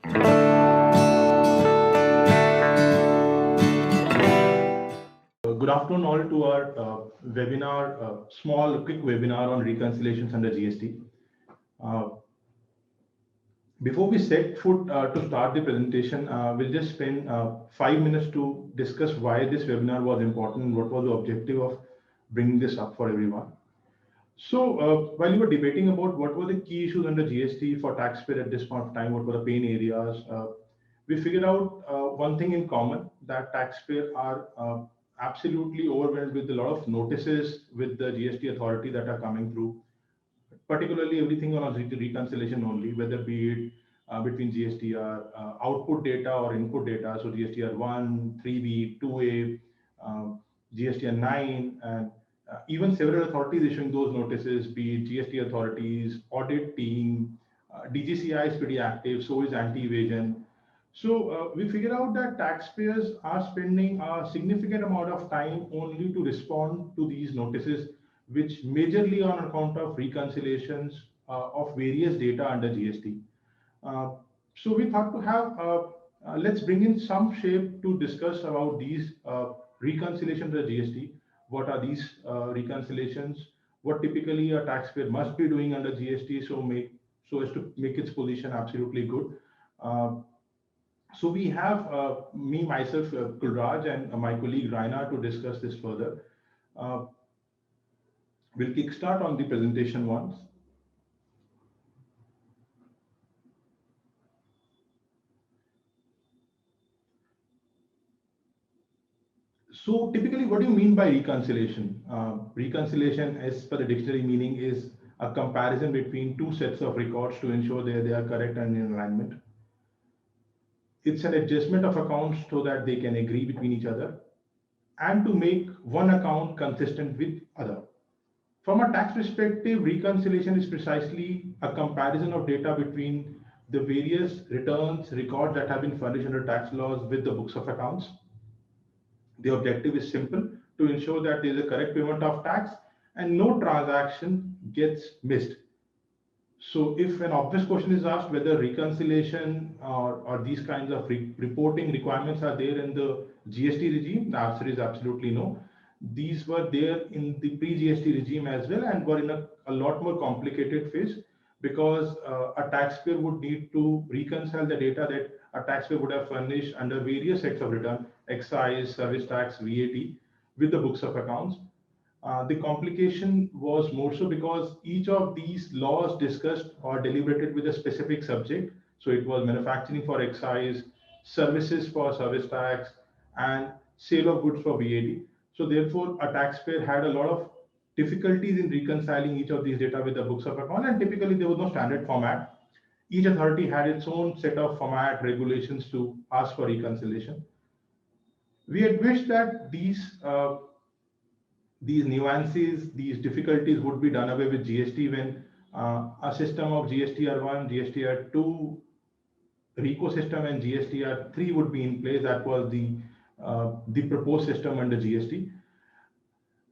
Good afternoon all to our webinar, quick webinar on reconciliations under GST. Uh, Before we set foot to start the presentation, we'll just spend 5 minutes to discuss why this webinar was important and what was the objective of bringing this up for everyone. So while you were debating about what were the key issues under GST for taxpayer at this point of time, what were the pain areas, we figured out one thing in common, that taxpayers are absolutely overwhelmed with a lot of notices with the GST authority that are coming through, particularly everything on a reconciliation only, whether be it between GSTR output data or input data. So GSTR 1, 3B, 2A, GSTR 9, and even several authorities issuing those notices, be it GST authorities, audit team, DGCI is pretty active, so is anti-evasion. So we figured out that taxpayers are spending a significant amount of time only to respond to these notices, which majorly on account of reconciliations of various data under GST. Uh, so we thought to have, let's bring in some shape to discuss about these reconciliations under GST. What are these reconciliations? What typically a taxpayer must be doing under GST so as to make its position absolutely good. Uh, so we have me, myself, Kulraj, and my colleague Raina to discuss this further. Uh, we'll kickstart on the presentation once. So typically, what do you mean by reconciliation? Reconciliation, as per the dictionary meaning, is a comparison between two sets of records to ensure they are correct and in alignment. It's an adjustment of accounts so that they can agree between each other and to make one account consistent with other. From a tax perspective, reconciliation is precisely a comparison of data between the various returns, records that have been furnished under tax laws with the books of accounts. The objective is simple: to ensure that there is a correct payment of tax and no transaction gets missed. So if an obvious question is asked whether reconciliation or these kinds of reporting requirements are there in the GST regime, the answer is absolutely no. These were there in the pre-GST regime as well and were in a lot more complicated phase, because a taxpayer would need to reconcile the data that a taxpayer would have furnished under various sets of return, excise, service tax, VAT, with the books of accounts. The complication was more so because each of these laws discussed or deliberated with a specific subject. So it was manufacturing for excise, services for service tax, and sale of goods for VAT. So therefore, a taxpayer had a lot of difficulties in reconciling each of these data with the books of account, and typically there was no standard format. Each authority had its own set of format regulations to ask for reconciliation. We had wished that these nuances, these difficulties would be done away with GST when a system of GSTR1, GSTR2, RECO system, and GSTR3 would be in place. That was the proposed system under GST.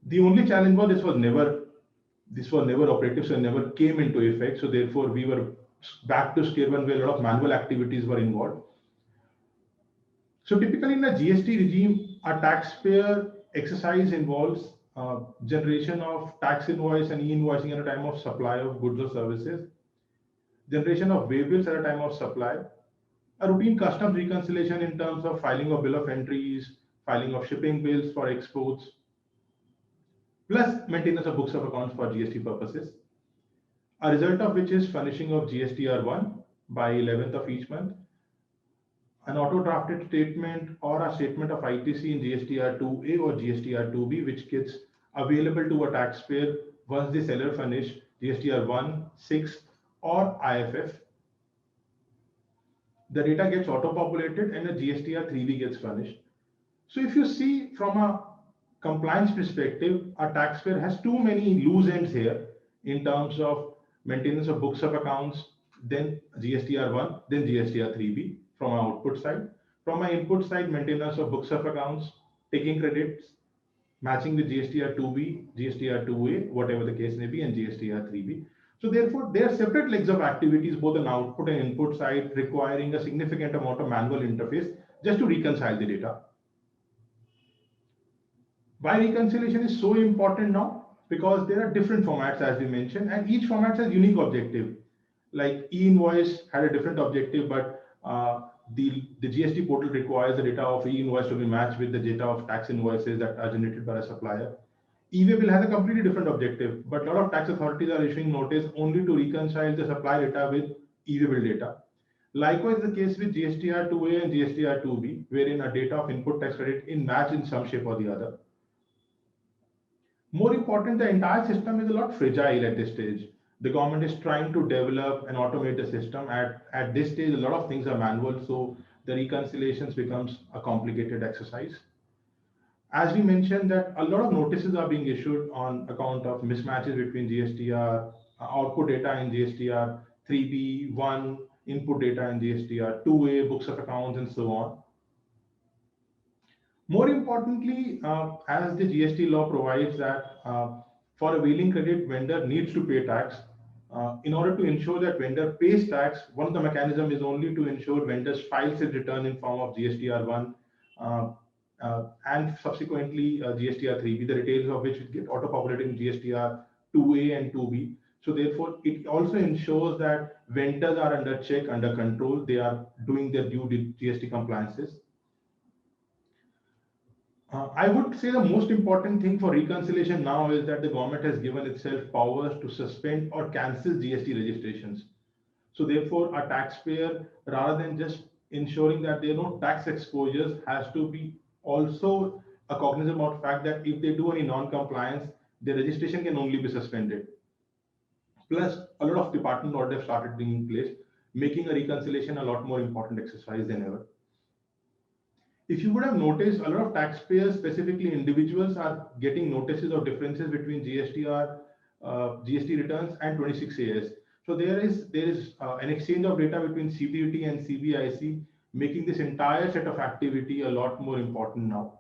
The only challenge was this was never operative, so it never came into effect. So therefore, we were back to square one where a lot of manual activities were involved. So typically in the GST regime, a taxpayer exercise involves generation of tax invoice and e-invoicing at a time of supply of goods or services, generation of waybills at a time of supply, a routine customs reconciliation in terms of filing of bill of entries, filing of shipping bills for exports, plus maintenance of books of accounts for GST purposes, a result of which is furnishing of GSTR1 by 11th of each month, an auto-drafted statement or a statement of ITC in GSTR2A or GSTR2B, which gets available to a taxpayer once the seller furnish GSTR1, 6, or IFF. The data gets auto-populated and a GSTR3B gets furnished. So if you see from a compliance perspective, a taxpayer has too many loose ends here in terms of maintenance of books of accounts, then GSTR1, then GSTR3B from our output side. From my input side, maintenance of books of accounts, taking credits, matching with GSTR2B, GSTR2A, whatever the case may be, and GSTR3B. So therefore, they are separate legs of activities, both on output and input side, requiring a significant amount of manual interface just to reconcile the data. Why reconciliation is so important now? Because there are different formats, as we mentioned, and each format has unique objective. Like e-invoice had a different objective, but the GST portal requires the data of e-invoice to be matched with the data of tax invoices that are generated by a supplier. E-way bill has a completely different objective, but a lot of tax authorities are issuing notice only to reconcile the supply data with e-way bill data. Likewise, the case with GSTR 2A and GSTR 2B, wherein a data of input tax credit is matched in some shape or the other. More important, the entire system is a lot fragile at this stage. The government is trying to develop and automate the system. At this stage, a lot of things are manual, so the reconciliations becomes a complicated exercise. As we mentioned that a lot of notices are being issued on account of mismatches between GSTR, output data in GSTR 3B, 1, input data in GSTR 2A, books of accounts, and so on. More importantly, as the GST law provides that for availing credit, vendor needs to pay tax. In order to ensure that vendor pays tax, one of the mechanism is only to ensure vendors files its return in form of GSTR1 and subsequently GSTR3B, the details of which get auto-populated in GSTR2A and 2B. So therefore, it also ensures that vendors are under check, under control, they are doing their due GST compliances. I would say the most important thing for reconciliation now is that the government has given itself powers to suspend or cancel GST registrations. So therefore, a taxpayer, rather than just ensuring that there are no tax exposures, has to be also a cognizant about the fact that if they do any non-compliance, their registration can only be suspended. Plus, a lot of department orders have started being in place, making a reconciliation a lot more important exercise than ever. If you would have noticed, a lot of taxpayers, specifically individuals, are getting notices of differences between GSTR, GST returns and 26AS. So there is an exchange of data between CBDT and CBIC, making this entire set of activity a lot more important now.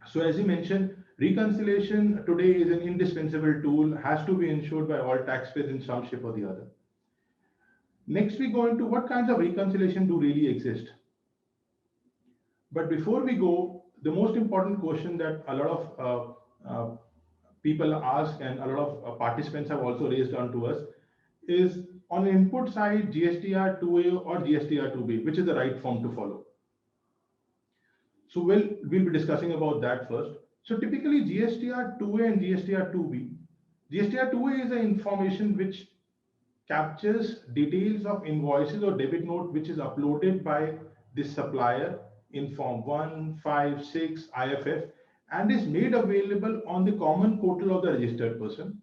So as you mentioned, reconciliation today is an indispensable tool, has to be ensured by all taxpayers in some shape or the other. Next, we go into what kinds of reconciliation do really exist. But before we go, the most important question that a lot of people ask and a lot of participants have also raised on to us is on the input side, GSTR 2A or GSTR 2B, which is the right form to follow. So we'll be discussing about that first. So typically GSTR 2A and GSTR 2B. GSTR 2A is the information which captures details of invoices or debit note which is uploaded by the supplier in form 1, 5, 6, IFF and is made available on the common portal of the registered person.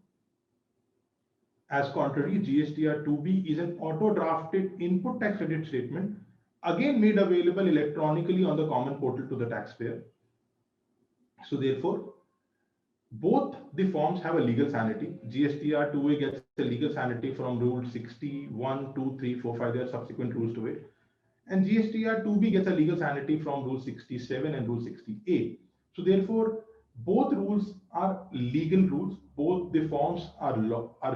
As contrary, GSTR 2B is an auto-drafted input tax credit statement, again made available electronically on the common portal to the taxpayer. So therefore, both the forms have a legal sanity. GSTR 2A gets a legal sanity from Rule 60, 1, 2, 3, 4, 5, there are subsequent rules to it. And GSTR 2B gets a legal sanity from Rule 67 and Rule 60A. So therefore, both rules are legal rules. Both the forms are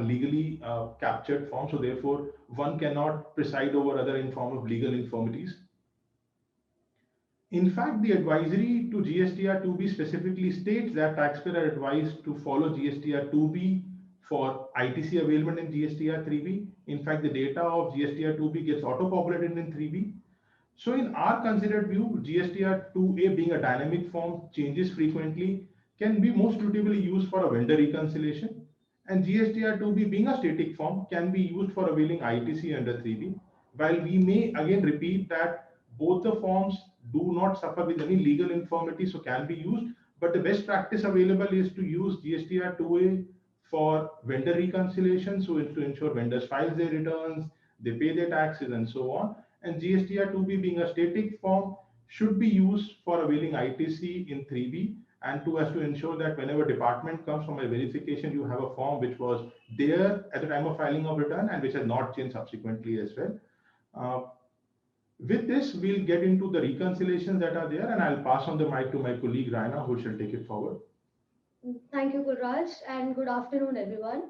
legally captured forms. So therefore, one cannot preside over other in form of legal infirmities. In fact, the advisory to GSTR 2B specifically states that taxpayers are advised to follow GSTR 2B for ITC availment in GSTR 3B. In fact, the data of GSTR 2B gets auto-populated in 3B. So in our considered view, GSTR 2A being a dynamic form, changes frequently, can be most suitably used for a vendor reconciliation. And GSTR 2B being a static form can be used for availing ITC under 3B. While we may again repeat that both the forms do not suffer with any legal infirmity, so can be used, but the best practice available is to use GSTR 2A for vendor reconciliation, so to ensure vendors file their returns, they pay their taxes and so on. And GSTR 2B being a static form should be used for availing ITC in 3B and as to ensure that whenever department comes from a verification, you have a form which was there at the time of filing of return and which has not changed subsequently as well. With this, we'll get into the reconciliations that are there, and I'll pass on the mic to my colleague Raina, who shall take it forward. Thank you, Gulraj, and good afternoon, everyone.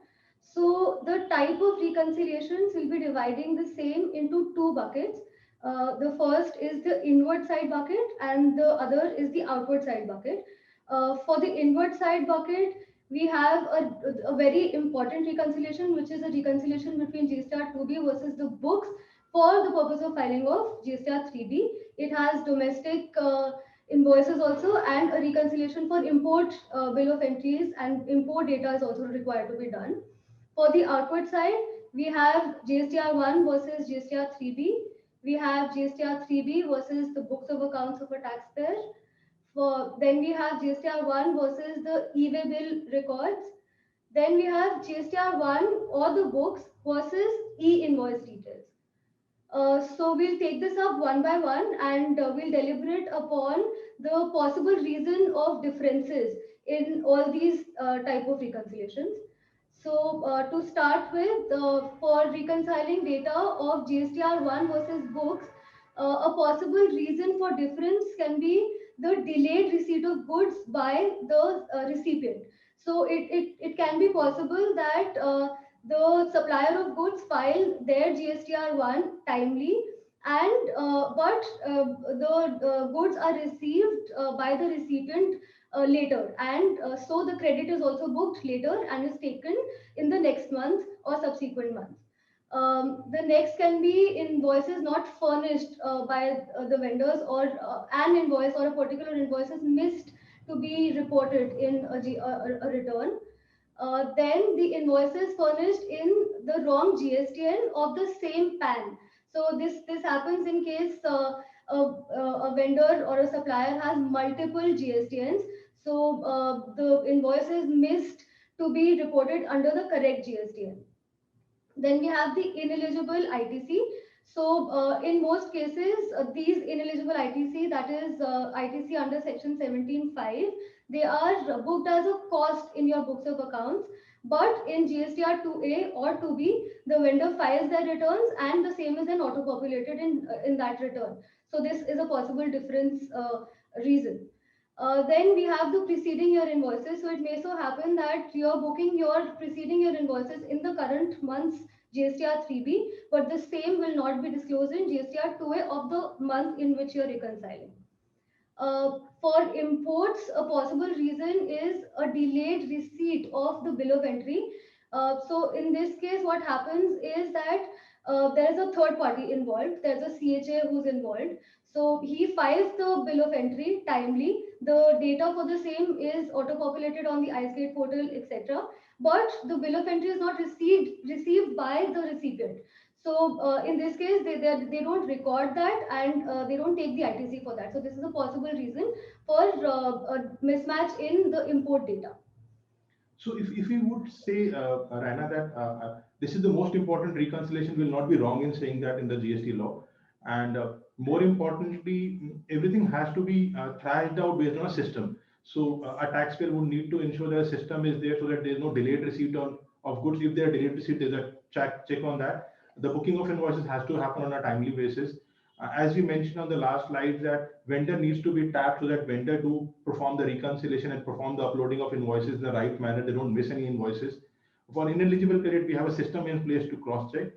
So the type of reconciliations will be dividing the same into two buckets. The first is the inward side bucket and the other is the outward side bucket. For the inward side bucket, we have a very important reconciliation, which is a reconciliation between GSTR 2B versus the books for the purpose of filing of GSTR 3B. It has domestic invoices also, and a reconciliation for import bill of entries and import data is also required to be done. For the outward side, we have GSTR 1 versus GSTR 3B. We have GSTR 3B versus the books of accounts of a taxpayer. Then we have GSTR 1 versus the e-way bill records. Then we have GSTR 1 or the books versus e-invoice details. So we'll take this up one by one, and we'll deliberate upon the possible reason of differences in all these type of reconciliations. So to start with, for reconciling data of GSTR1 versus books, a possible reason for difference can be the delayed receipt of goods by the recipient. So it can be possible that the supplier of goods file their GSTR1 timely, and the goods are received by the recipient later, and so the credit is also booked later and is taken in the next month or subsequent months. The next can be invoices not furnished by the vendors, or an invoice or a particular invoice is missed to be reported in a return. Then the invoices furnished in the wrong GSTN of the same PAN. So this happens in case a vendor or a supplier has multiple GSTNs. So the invoice is missed to be reported under the correct GSTN. Then we have the ineligible ITC. So in most cases, these ineligible ITC, that is ITC under section 17(5), they are booked as a cost in your books of accounts. But in GSTR 2A or 2B, the vendor files their returns and the same is then auto-populated in that return. So this is a possible difference reason. Then we have the preceding year invoices. So it may so happen that you're booking your preceding year invoices in the current month's GSTR 3B, but the same will not be disclosed in GSTR 2A of the month in which you're reconciling. For imports, a possible reason is a delayed receipt of the bill of entry. So in this case, what happens is that there is a third party involved. There's a CHA who's involved. So he files the bill of entry timely. The data for the same is auto-populated on the IceGate portal, etc. But the bill of entry is not received by the recipient. So in this case, they don't record that, and they don't take the ITC for that. So this is a possible reason for a mismatch in the import data. So if we would say, Rana, that this is the most important reconciliation, will not be wrong in saying that in the GST law. And more importantly, everything has to be thrashed out based on a system. So a taxpayer would need to ensure that a system is there so that there is no delayed receipt of goods. If there are delayed receipt, there's a check on that. The booking of invoices has to happen on a timely basis. As we mentioned on the last slide, that vendor needs to be tapped so that vendor do perform the reconciliation and perform the uploading of invoices in the right manner. They don't miss any invoices. For ineligible credit, we have a system in place to cross check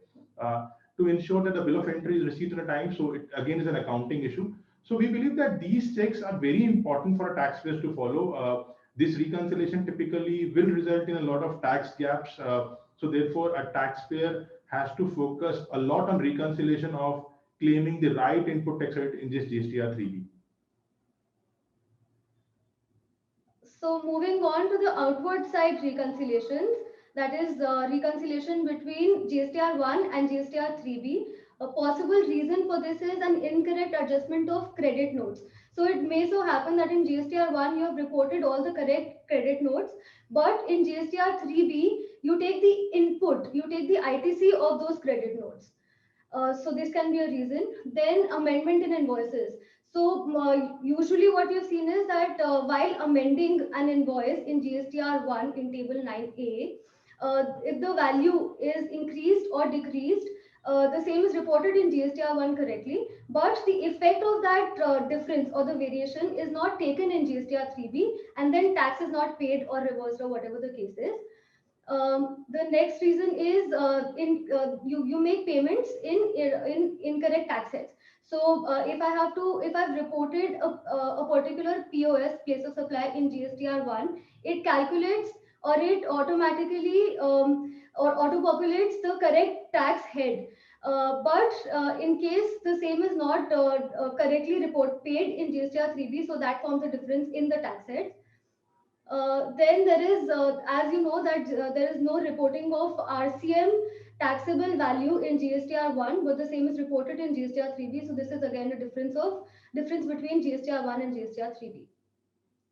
to ensure that the bill of entry is received in a time. So it again is an accounting issue. So we believe that these checks are very important for taxpayers to follow. This reconciliation typically will result in a lot of tax gaps. So therefore, a taxpayer has to focus a lot on reconciliation of claiming the right input tax rate in this GSTR 3B. So moving on to the outward side reconciliations, that is reconciliation between GSTR 1 and GSTR 3B. A possible reason for this is an incorrect adjustment of credit notes. So it may so happen that in GSTR 1 you have reported all the correct credit notes, but in GSTR 3B you take the input, you take the ITC of those credit notes. So this can be a reason. Then amendment in invoices. So usually what you've seen is that while amending an invoice in GSTR 1 in table 9A, if the value is increased or decreased, the same is reported in GSTR 1 correctly, but the effect of that difference or the variation is not taken in GSTR 3B, and then tax is not paid or reversed or whatever the case is. The next reason is you make payments in incorrect tax sets. So if I've reported a particular POS, place of supply, in GSTR one, it calculates or it automatically or auto populates the correct tax head. But in case the same is not correctly report paid in GSTR 3B, so that forms a difference in the tax head. Then there is, as you know, that there is no reporting of RCM taxable value in GSTR 1, but the same is reported in GSTR 3B. So this is again a difference between GSTR 1 and GSTR 3B.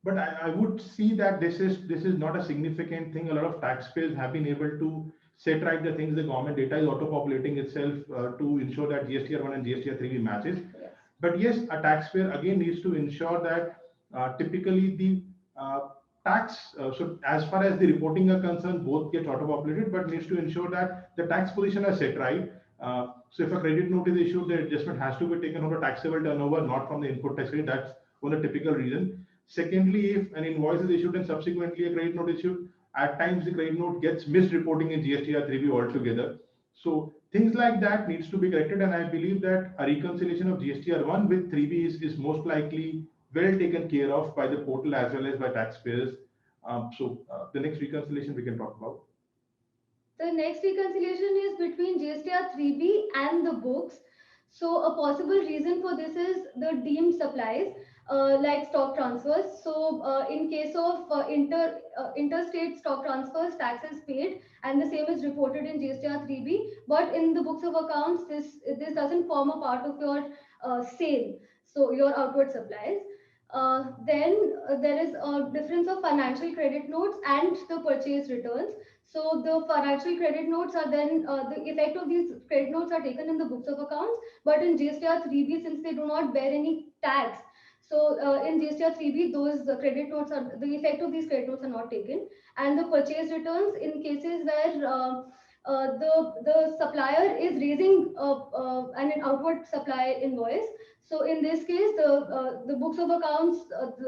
But I would see that this is not a significant thing. A lot of taxpayers have been able to set right the things. The government data is auto-populating itself to ensure that GSTR 1 and GSTR 3B matches. Yes. But yes, a taxpayer again needs to ensure that typically the tax, so as far as the reporting are concerned, both get auto-populated, but needs to ensure that the tax position are set right. So if a credit note is issued, the adjustment has to be taken over taxable turnover, not from the input tax rate. That's one of the typical reason. Secondly, if an invoice is issued and subsequently a credit note is issued, at times the credit note gets missed reporting in GSTR 3B altogether. So things like that needs to be corrected, and I believe that a reconciliation of GSTR 1 with 3B is most likely well taken care of by the portal as well as by taxpayers. The next reconciliation we can talk about. The next reconciliation is between GSTR 3B and the books. So a possible reason for this is the deemed supplies, like stock transfers. So in case of interstate stock transfers, tax is paid, and the same is reported in GSTR 3B. But in the books of accounts, this doesn't form a part of your sale, so your outward supplies. Then there is a difference of financial credit notes and the purchase returns. So the financial credit notes are then the effect of these credit notes are taken in the books of accounts, but in GSTR 3B, since they do not bear any tax, so in GSTR 3B, those credit notes are the effect of these credit notes are not taken, and the purchase returns in cases where the supplier is raising an outward supply invoice. So in this case, the books of accounts,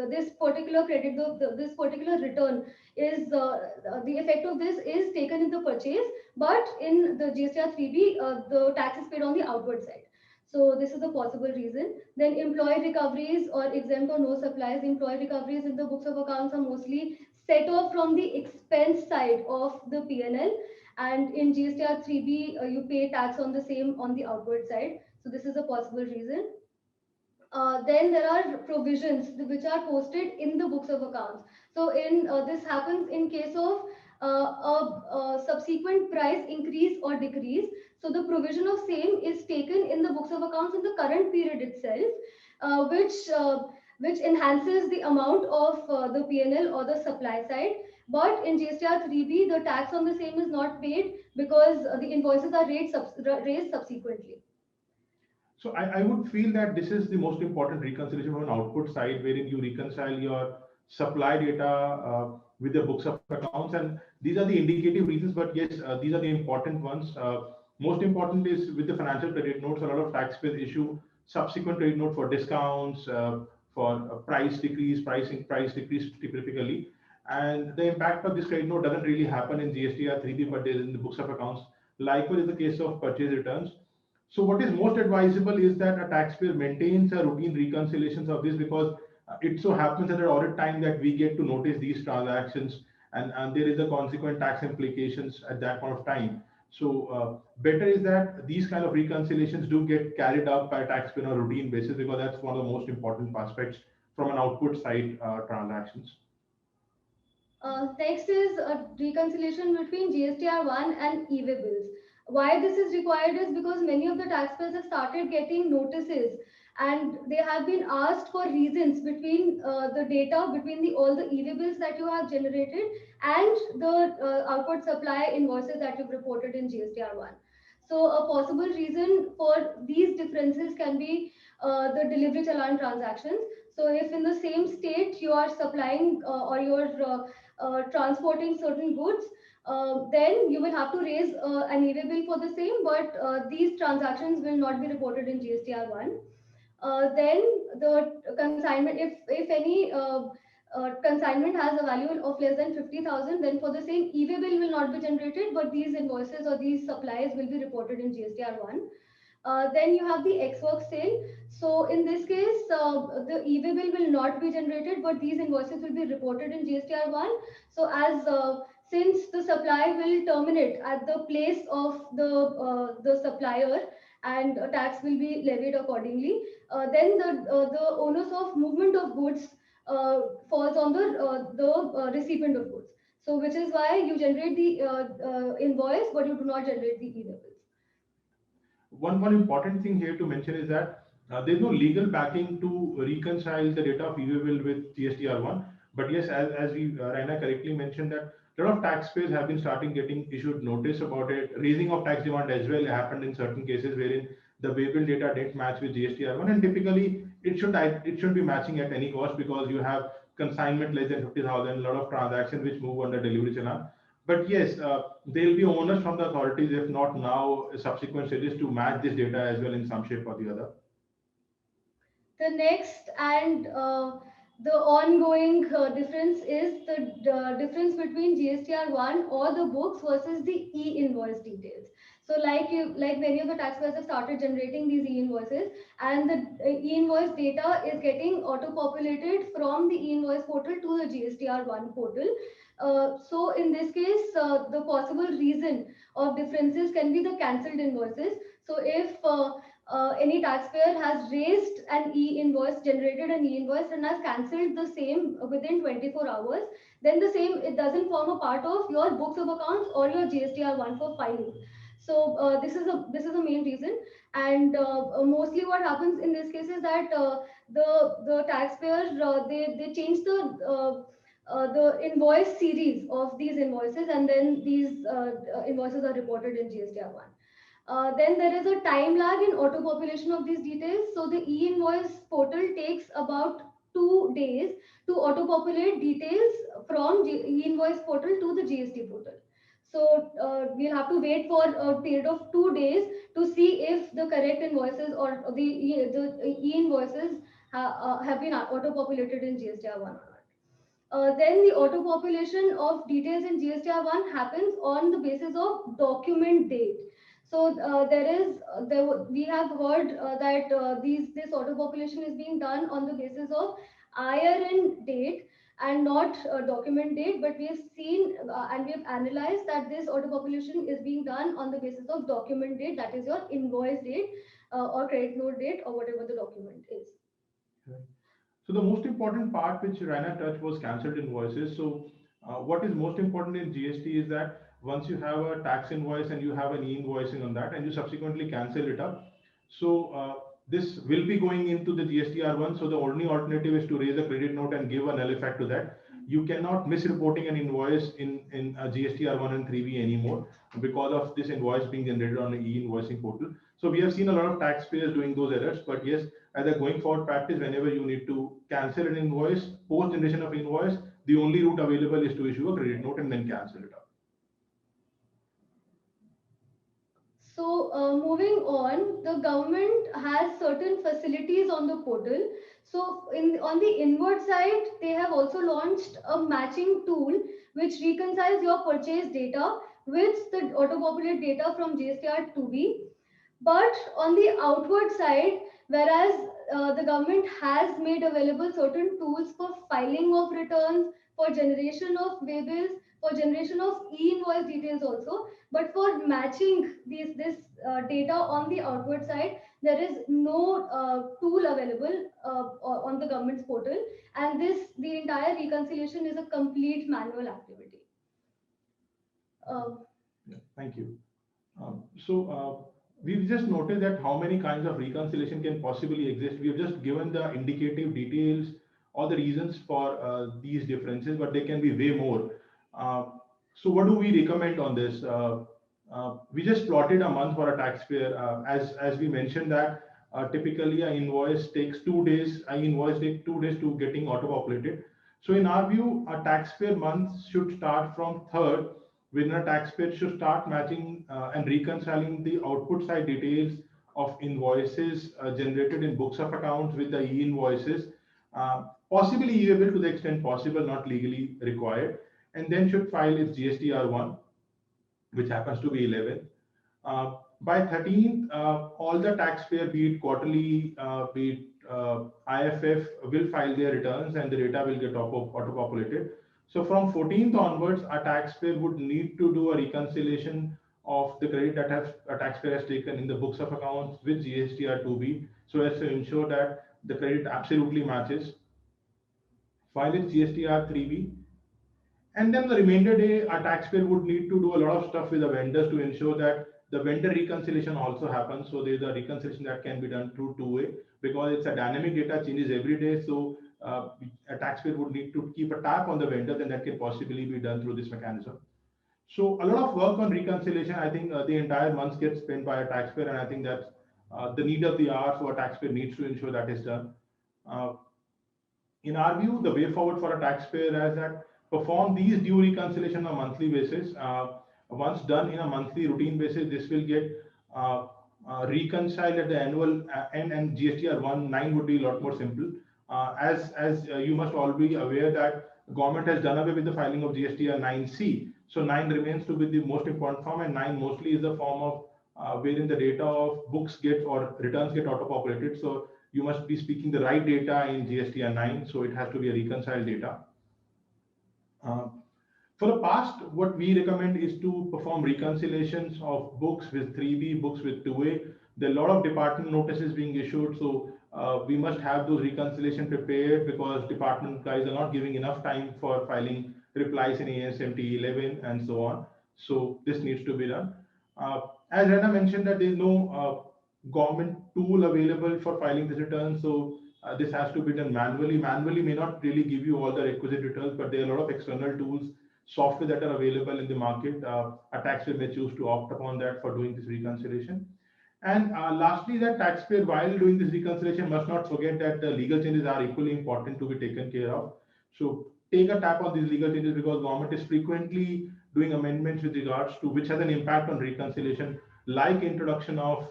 this particular credit, this particular return is the effect of this is taken in the purchase, but in the GSTR 3B, the tax is paid on the outward side. So this is a possible reason. Then employee recoveries or exempt or no supplies. Employee recoveries in the books of accounts are mostly set off from the expense side of the P&L, and in GSTR 3B, you pay tax on the same on the outward side. So this is a possible reason. Then there are provisions which are posted in the books of accounts. So in this happens in case of a subsequent price increase or decrease. So the provision of same is taken in the books of accounts in the current period itself, which enhances the amount of the P&L or the supply side. But in GSTR 3B, the tax on the same is not paid because the invoices are raised subsequently. So I would feel that this is the most important reconciliation from an output side, wherein you reconcile your supply data with the books of accounts, and these are the indicative reasons. But yes, these are the important ones. Most important is with the financial credit notes. A lot of taxpayers issue subsequent credit note for discounts, for price decrease, price decrease typically, and the impact of this credit note doesn't really happen in GSTR 3B, but there in the books of accounts. Likewise, is the case of purchase returns. So what is most advisable is that a taxpayer maintains a routine reconciliations of this, because it so happens at an audit time that we get to notice these transactions, and there is a consequent tax implications at that point of time. So better is that these kind of reconciliations do get carried out by a taxpayer on a routine basis, because that's one of the most important aspects from an output side transactions. Next is a reconciliation between GSTR 1 and e-way bills. Why this is required is because many of the taxpayers have started getting notices, and they have been asked for reasons between the data between all the e-way bills that you have generated and the outward supply invoices that you've reported in GSTR 1. So a possible reason for these differences can be the delivery challan transactions. So if in the same state you are supplying or you're transporting certain goods, then you will have to raise an e-way bill for the same, but these transactions will not be reported in GSTR 1. Then the consignment, if any consignment has a value of less than 50,000, then for the same e-way bill will not be generated, but these invoices or these supplies will be reported in GSTR1. Then you have the ex work sale. So in this case, the e-way bill will not be generated, but these invoices will be reported in GSTR1. So as since the supply will terminate at the place of the supplier and a tax will be levied accordingly, then the onus of movement of goods falls on the recipient of goods. So which is why you generate the invoice, but you do not generate the e-way bills. One important thing here to mention is that there's no legal backing to reconcile the data of e-way bill with GSTR1. But yes, as Raina correctly mentioned, that a lot of taxpayers have been starting getting issued notice about it. Raising of tax demand as well happened in certain cases wherein the way bill data didn't match with GSTR1, and typically it should be matching at any cost because you have consignment less than 50,000, a lot of transactions which move under delivery channel. But yes, there'll be onus from the authorities, if not now, subsequent stages to match this data as well in some shape or the other. The next and the ongoing difference is the difference between GSTR1 or the books versus the e-invoice details. So like many of the taxpayers have started generating these e-invoices, and the e-invoice data is getting auto-populated from the e-invoice portal to the GSTR1 portal. So in this case, the possible reason of differences can be the cancelled invoices. So if any taxpayer has raised an e-invoice, generated an e-invoice and has cancelled the same within 24 hours, then the same, it doesn't form a part of your books of accounts or your GSTR1 for filing. So this is a main reason, and mostly what happens in this case is that the taxpayer they change the invoice series of these invoices, and then these invoices are reported in GSTR1. Then there is a time lag in auto population of these details. So the e-invoice portal takes about 2 days to auto populate details from e-invoice portal to the GST portal. So we'll have to wait for a period of 2 days to see if the correct invoices or the e-invoices have been auto populated in GSTR1 or not. Then the auto population of details in GSTR1 happens on the basis of document date. So we have heard that this auto population is being done on the basis of IRN date and not document date, but we have seen and we have analyzed that this auto population is being done on the basis of document date, that is your invoice date or credit note date or whatever the document is. Right. So the most important part which Raina touched was cancelled invoices. So what is most important in GST is that once you have a tax invoice and you have an e-invoicing on that and you subsequently cancel it up, so this will be going into the GSTR1. So the only alternative is to raise a credit note and give a null effect to that. You cannot misreporting an invoice in a GSTR1 and 3B anymore because of this invoice being generated on the e-invoicing portal. So we have seen a lot of taxpayers doing those errors, but yes, as a going forward practice, whenever you need to cancel an invoice, post generation of invoice, the only route available is to issue a credit note and then cancel it up. So moving on, the government has certain facilities on the portal. So on the inward side, they have also launched a matching tool which reconciles your purchase data with the auto-populate data from GSTR2B. But on the outward side, whereas the government has made available certain tools for filing of returns, for generation of way bills, for generation of e-invoice details also, but for matching this data on the outward side, there is no tool available on the government's portal, and the entire reconciliation is a complete manual activity. Yeah, thank you. We've just noted that how many kinds of reconciliation can possibly exist. We've just given the indicative details or the reasons for these differences, but there can be way more. So what do we recommend on this? We just plotted a month for a taxpayer. As we mentioned that typically an invoice takes 2 days, an invoice takes 2 days to getting auto-populated. So in our view, a taxpayer month should start from 3rd, when a taxpayer should start matching and reconciling the output side details of invoices generated in books of accounts with the e-invoices. possibly e-waybill to the extent possible, not legally required, and then should file its GSTR1, which happens to be 11th. By 13th, all the taxpayer, be it quarterly, be it IFF, will file their returns and the data will get auto-populated. So from 14th onwards, a taxpayer would need to do a reconciliation of the credit that a taxpayer has taken in the books of accounts with GSTR2B, so as to ensure that the credit absolutely matches. File its GSTR3B, and then the remainder day, a taxpayer would need to do a lot of stuff with the vendors to ensure that the vendor reconciliation also happens. So there's a reconciliation that can be done through two-way, because it's a dynamic, data changes every day. So a taxpayer would need to keep a tab on the vendors, and that can possibly be done through this mechanism. So a lot of work on reconciliation. I think the entire month gets spent by a taxpayer, and I think that's the need of the hour. So a taxpayer needs to ensure that is done. In our view, the way forward for a taxpayer is that perform these due reconciliation on a monthly basis. Once done in a monthly routine basis, this will get reconciled at the annual end, and GSTR 9 would be a lot more simple. As you must all be aware that government has done away with the filing of GSTR 9C. So 9 remains to be the most important form, and 9 mostly is the form of wherein the data of books get or returns get auto-populated. So you must be speaking the right data in GSTR 9, so it has to be a reconciled data. For the past, what we recommend is to perform reconciliations of books with 3B, books with 2A. There are a lot of department notices being issued, so we must have those reconciliation prepared, because department guys are not giving enough time for filing replies in ASMT 11 and so on. So this needs to be done. As Rana mentioned, that there is no government tool available for filing this return, so this has to be done manually. Manually may not really give you all the requisite returns, but there are a lot of external tools, software that are available in the market. A taxpayer may choose to opt upon that for doing this reconciliation. And lastly, that taxpayer, while doing this reconciliation, must not forget that the legal changes are equally important to be taken care of. So take a tap on these legal changes, because government is frequently doing amendments with regards to which has an impact on reconciliation, like introduction of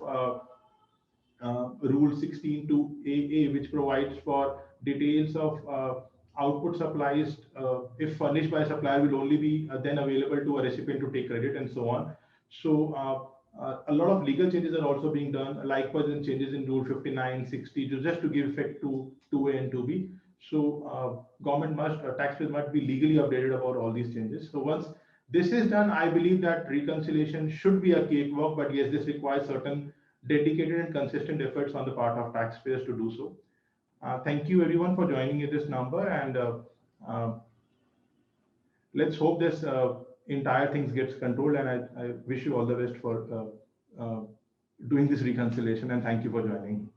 Rule 16 to AA, which provides for details of output supplies, if furnished by a supplier, will only be then available to a recipient to take credit, and so on. So a lot of legal changes are also being done, likewise in changes in Rule 59, 60, just to give effect to 2A and 2B. So government must, taxpayers must be legally updated about all these changes. So once this is done, I believe that reconciliation should be a cakewalk, but yes, this requires certain dedicated and consistent efforts on the part of taxpayers to do so. Thank you everyone for joining in this number, and let's hope this entire thing gets controlled, and I wish you all the best for doing this reconciliation, and thank you for joining.